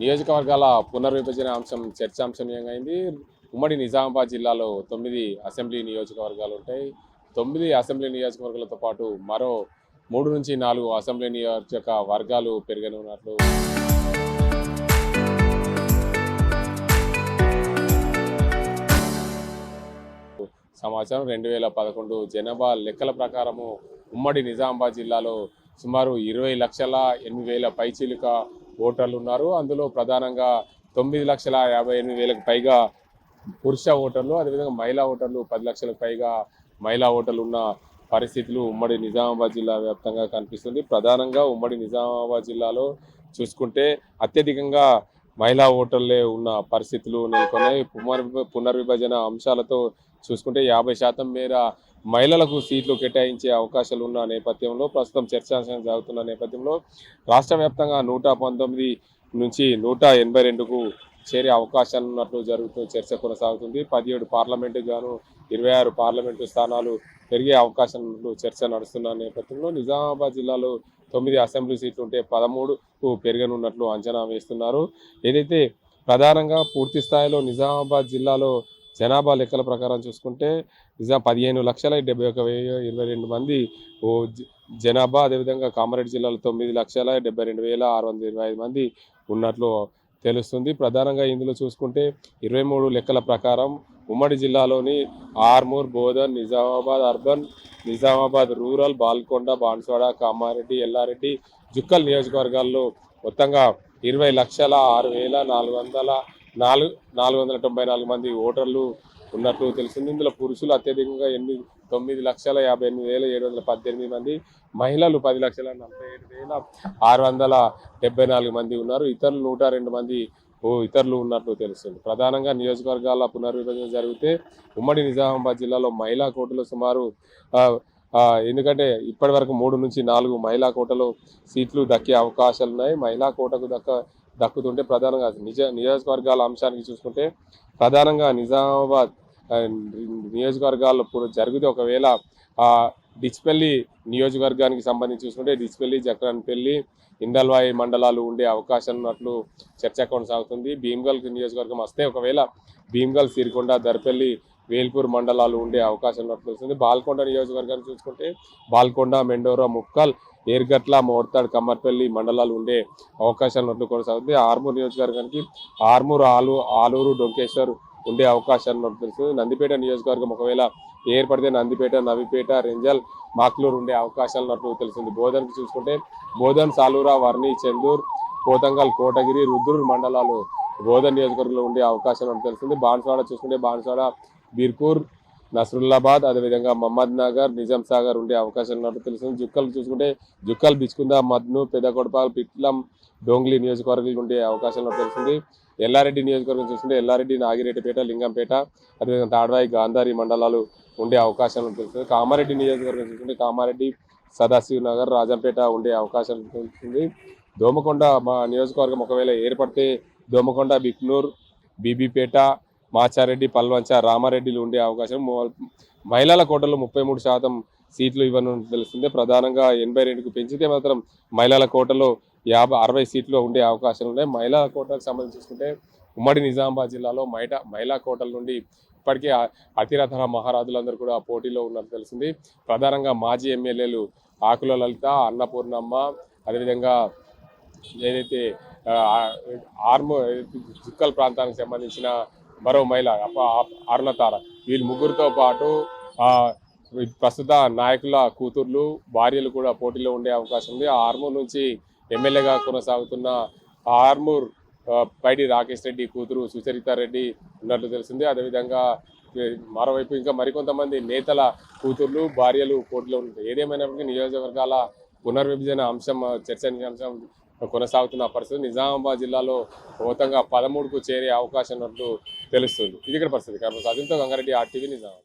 నియోజకవర్గాల పునర్విభజన అంశం చర్చాంశంగా అయింది. ఉమ్మడి నిజామాబాద్ జిల్లాలో 9 అసెంబ్లీ నియోజకవర్గాలు ఉంటాయి. 9 అసెంబ్లీ నియోజకవర్గాలతో పాటు మరో 3 నుంచి 4 అసెంబ్లీ నియోజకవర్గాలు పెరగనున్నట్లు సమాచారం. 2011 జనాభా లెక్కల ప్రకారము ఉమ్మడి నిజామాబాద్ జిల్లాలో సుమారు 20,08,000 పైచీలిక ఓటర్లు ఉన్నారు. అందులో ప్రధానంగా 9,58,000కు పైగా పురుష ఓటర్లు, అదేవిధంగా మహిళా ఓటర్లు 10 లక్షలకు పైగా మహిళా ఓటర్లు ఉన్న పరిస్థితులు ఉమ్మడి నిజామాబాద్ జిల్లా వ్యాప్తంగా కనిపిస్తుంది. ప్రధానంగా ఉమ్మడి నిజామాబాద్ జిల్లాలో చూసుకుంటే అత్యధికంగా మహిళా ఓటర్లే ఉన్న పరిస్థితులు నెలకొన్నాయి. పునర్విభజన అంశాలతో చూసుకుంటే 50% మేర మహిళలకు సీట్లు కేటాయించే అవకాశాలు ఉన్న నేపథ్యంలో ప్రస్తుతం చర్చాంశం జరుగుతున్న నేపథ్యంలో రాష్ట్ర వ్యాప్తంగా 119 నుంచి 182కు చేరే అవకాశాలు ఉన్నట్లు చర్చ కొనసాగుతుంది. 17 పార్లమెంటు గాను 26 పార్లమెంటు స్థానాలు పెరిగే అవకాశం చర్చ నడుస్తున్న నేపథ్యంలో నిజామాబాద్ జిల్లాలో 9 అసెంబ్లీ సీట్లు ఉంటే 13కు పెరగనున్నట్లు అంచనా వేస్తున్నారు. ఏదైతే ప్రధానంగా పూర్తి స్థాయిలో నిజామాబాద్ జిల్లాలో జనాభా లెక్కల ప్రకారం చూసుకుంటే 15,71,22 మంది జనాభా, అదేవిధంగా కామారెడ్డి జిల్లాలో 9,72,625 మంది ఉన్నట్లు తెలుస్తుంది. ప్రధానంగా ఇందులో చూసుకుంటే 23 లెక్కల ప్రకారం ఉమ్మడి జిల్లాలోని ఆర్మూర్, బోధన్, నిజామాబాద్ అర్బన్, నిజామాబాద్ రూరల్, బాల్కొండ, బాన్స్వాడ, కామారెడ్డి, ఎల్లారెడ్డి, జుక్కల్ నియోజకవర్గాల్లో మొత్తంగా 20,06,494 మంది ఓటర్లు ఉన్నట్లు తెలిసింది. ఇందులో పురుషులు అత్యధికంగా 9,58,718 మంది, మహిళలు 10,47,674 మంది ఉన్నారు. ఇతరులు 102 మంది ఇతరులు ఉన్నట్లు తెలుస్తుంది. ప్రధానంగా నియోజకవర్గాల పునర్విభజన జరిగితే ఉమ్మడి నిజామాబాద్ జిల్లాలో మహిళా కోటలు సుమారు ఎందుకంటే ఇప్పటి వరకు 3 నుంచి 4 మహిళా కోటలో సీట్లు దక్కే అవకాశాలు ఉన్నాయి. మహిళా కోటకు దక్కుతుంటే ప్రధానంగా నియోజకవర్గాల అంశానికి చూసుకుంటే ప్రధానంగా నిజామాబాద్ నియోజకవర్గాల్లో జరిగితే ఒకవేళ డిచ్పల్లి నియోజకవర్గానికి సంబంధించి చూసుకుంటే డిచ్పల్లి, జక్రాన్పల్లి, ఇందల్వాయి మండలాలు ఉండే అవకాశం ఉన్నట్లు చర్చ కొనసాగుతుంది. భీమ్గల్ నియోజకవర్గం వస్తే ఒకవేళ భీమ్గల్, సిరికొండ, దర్పల్లి, వేల్పూర్ మండలాలు ఉండే అవకాశం ఉన్నట్లు తెలుస్తుంది. బాల్కొండ నియోజకవర్గాన్ని చూసుకుంటే బాల్కొండ, మెండోరా, ముక్కల్, ఏర్గట్ల, మోర్తాడ్, కమ్మర్పల్లి మండలాలు ఉండే అవకాశాలు ఉన్నట్లు కొనసాగుతుంది. ఆర్మూర్ నియోజకవర్గానికి ఆర్మూర్, ఆలూరు, డొంకేశ్వర్ ఉండే అవకాశాలు ఉన్నట్లు తెలుస్తుంది. నందిపేట నియోజకవర్గం ఒకవేళ ఏర్పడితే నందిపేట, నవిపేట, రెంజల్, మాక్లూరు ఉండే అవకాశాలు ఉన్నట్లు తెలుస్తుంది. బోధన్కి చూసుకుంటే బోధన్, సాలూరా, వర్ణి, చందూర్, పోతంగల్, కోటగిరి, రుద్రూర్ మండలాలు బోధన్ నియోజకవర్గంలో ఉండే అవకాశాలు ఉన్నట్లు తెలుస్తుంది. బాన్స్వాడ చూసుకుంటే బాన్స్వాడ, బీర్కూర్, నస్రుల్లాబాద్, అదేవిధంగా మహమ్మద్ నగర్, నిజాం సాగర్ ఉండే అవకాశాలు ఉన్నట్టు తెలుస్తుంది. జుక్కల్ చూసుకుంటే జుక్కల్, బిచ్కుంద, మద్ను, పెద్దకొడపాల్, పిట్లం, డోంగ్లీ నియోజకవర్గాలు ఉండే అవకాశాలు ఉన్నట్టు తెలుస్తుంది. ఎల్లారెడ్డి నియోజకవర్గం చూసుకుంటే ఎల్లారెడ్డి, నాగిరెడ్డిపేట, లింగంపేట, అదేవిధంగా తాడ్వాయి, గాంధారి మండలాలు ఉండే అవకాశాలు తెలుస్తుంది. కామారెడ్డి నియోజకవర్గం చూసుకుంటే కామారెడ్డి, సదాశివ్ నగర్, రాజంపేట ఉండే అవకాశాలు తెలుస్తుంది. దోమకొండ నియోజకవర్గం ఒకవేళ ఏర్పడితే దోమకొండ, బిక్నూర్, బీబీపేట, మాచారెడ్డి, పల్వంచ, రామారెడ్డిలు ఉండే అవకాశం. మహిళల కోటలో 33% సీట్లు ఇవ్వనుండి తెలుస్తుంది. ప్రధానంగా 82కు పెంచితే మాత్రం మహిళల కోటలో 60 సీట్లు ఉండే అవకాశాలు ఉన్నాయి. మహిళల కోటలకు సంబంధించి చూసుకుంటే ఉమ్మడి నిజామాబాద్ జిల్లాలో మహిళా కోటల నుండి ఇప్పటికే అతిరథ మహారాజులందరూ కూడా పోటీలో ఉన్నట్టు తెలిసింది. ప్రధానంగా మాజీ ఎమ్మెల్యేలు ఆకుల లలిత, అన్నపూర్ణమ్మ, అదేవిధంగా ఏదైతే జుక్కల్ ప్రాంతానికి సంబంధించిన మరో మహిళ అరుణతార, వీళ్ళు ముగ్గురితో పాటు ప్రస్తుత నాయకుల కూతుర్లు, భార్యలు కూడా పోటీలో ఉండే అవకాశం ఉంది. ఆర్మూర్ నుంచి ఎమ్మెల్యేగా కొనసాగుతున్న ఆర్మూర్ పైడి రాకేష్ రెడ్డి కూతురు సుచరితారెడ్డి ఉన్నట్లు తెలిసింది. అదేవిధంగా మరోవైపు ఇంకా మరికొంతమంది నేతల కూతుర్లు, భార్యలు పోటీలో ఉంటాయి. ఏదేమైనప్పటికీ నియోజకవర్గాల పునర్విభజన అంశం చర్చనీయాంశం కొనసాగుతున్న పరిస్థితి. నిజామాబాద్ జిల్లాలో మొత్తంగా 13కు చేరే అవకాశం ఉన్నట్లు తెలుస్తుంది. ఇది ఇక్కడ పరిస్థితి. కాబట్టి అదింతో గంగారెడ్డి RTV నిజామాబాద్.